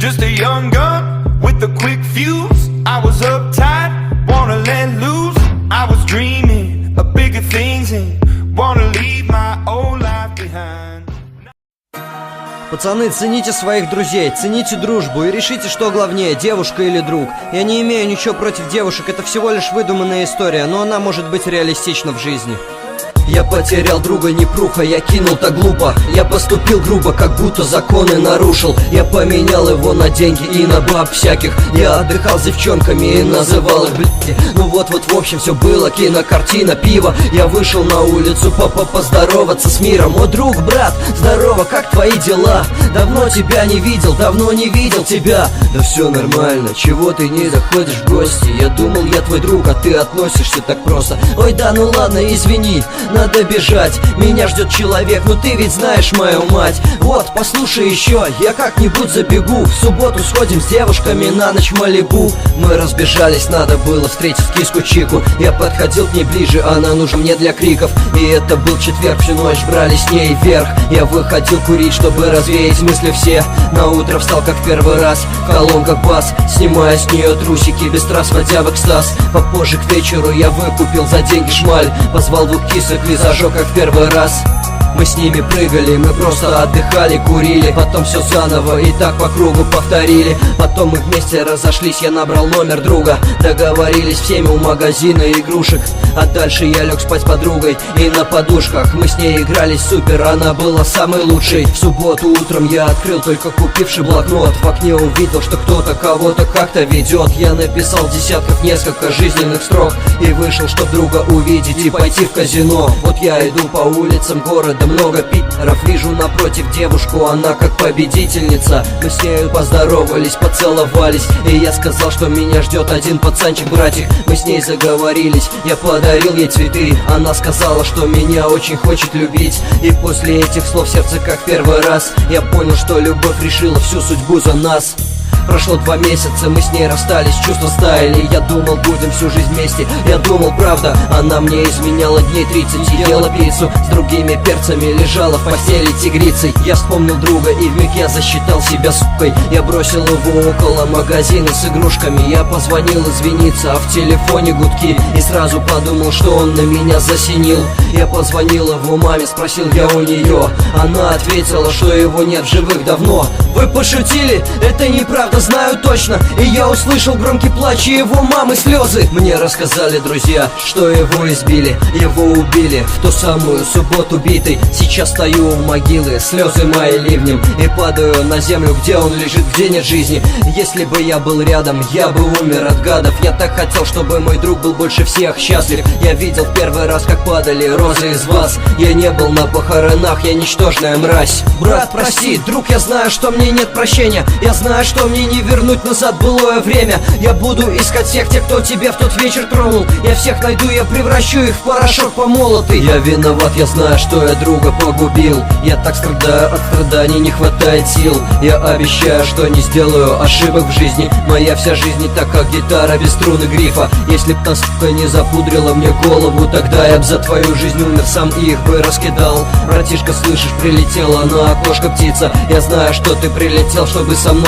just a young gun with a quick fuse. I was uptight, wanna let loose. I was dreaming of bigger things and wanna leave my old life behind. Пацаны, цените своих друзей, цените дружбу и решите, что главнее, девушка или друг. Я не имею ничего против девушек, это всего лишь выдуманная история, но она может быть реалистична в жизни. Я потерял друга, непруха, я кинул так глупо. Я поступил грубо, как будто законы нарушил. Я поменял его на деньги и на баб всяких. Я отдыхал с девчонками и называл их блядь. Ну вот в общем все было, кинокартина, пиво. Я вышел на улицу поздороваться с миром. О, друг, брат, здорово, как твои дела? Давно тебя не видел, давно не видел тебя. Да все нормально, чего ты не заходишь в гости? Я думал, я твой друг, а ты относишься так просто. Ой, да ну ладно, извини, надо бежать, меня ждет человек, но ты ведь знаешь мою мать. Вот, послушай еще, я как-нибудь забегу. В субботу сходим с девушками на ночь в Малибу. Мы разбежались, надо было встретить киску Чику. Я подходил к ней ближе, она нужна мне для криков. И это был четверг, всю ночь брали с ней вверх. Я выходил курить, чтобы развеять мысли все. На утро встал как в первый раз, в колонках бас, снимая с нее трусики, без трасс вводя в экстаз. Попозже к вечеру я выкупил за деньги шмаль. Позвал двух кисок и зажег как в первый раз. Мы с ними прыгали, мы просто отдыхали, курили. Потом все заново и так по кругу повторили. Потом мы вместе разошлись, я набрал номер друга. Договорились всеми у магазина игрушек. А дальше я лег спать с подругой и на подушках. Мы с ней игрались супер, она была самой лучшей. В субботу утром я открыл только купивший блокнот. В окне увидел, что кто-то кого-то как-то ведет. Я написал десятков несколько жизненных строк и вышел, чтоб друга увидеть и пойти в казино. Вот я иду по улицам города, много пидоров, вижу напротив девушку, она как победительница. Мы с нею поздоровались, поцеловались, и я сказал, что меня ждет один пацанчик-братик. Мы с ней заговорились, я подарил ей цветы. Она сказала, что меня очень хочет любить. И после этих слов сердце как в первый раз. Я понял, что любовь решила всю судьбу за нас. Прошло 2 месяца, мы с ней расстались, чувства стаяли. Я думал, будем всю жизнь вместе, я думал, правда. Она мне изменяла дней 30, ела пиццу с другими перцами, лежала в постели тигрицей. Я вспомнил друга и вмиг я засчитал себя сукой. Я бросил его около магазина с игрушками. Я позвонил извиниться, а в телефоне гудки. И сразу подумал, что он на меня засинил. Я позвонил его маме, спросил я у нее. Она ответила, что его нет в живых давно. Вы пошутили? Это неправда, знаю точно. И я услышал громкий плач и его мамы слезы. Мне рассказали друзья, что его избили, его убили в ту самую субботу битый. Сейчас стою у могилы, слезы мои ливнем, и падаю на землю, где он лежит, где нет жизни. Если бы я был рядом, я бы умер от гадов. Я так хотел, чтобы мой друг был больше всех счастлив. Я видел в первый раз, как падали розы из вас. Я не был на похоронах, я ничтожная мразь. Брат, прости, друг, я знаю, что мне нет прощения. Я знаю, что мне не вернуть назад былое время. Я буду искать всех тех, кто тебя в тот вечер тронул. Я всех найду, я превращу их в порошок помолотый. Я виноват, я знаю, что я друга погубил. Я так страдаю, от страданий не хватает сил. Я обещаю, что не сделаю ошибок в жизни. Моя вся жизнь не так, как гитара без струны грифа. Если б та сука не запудрила мне голову, тогда я б за твою жизнь умер сам и их бы раскидал. Братишка, слышишь, прилетела на окошко птица. Я знаю, что ты прилетел, чтобы со мной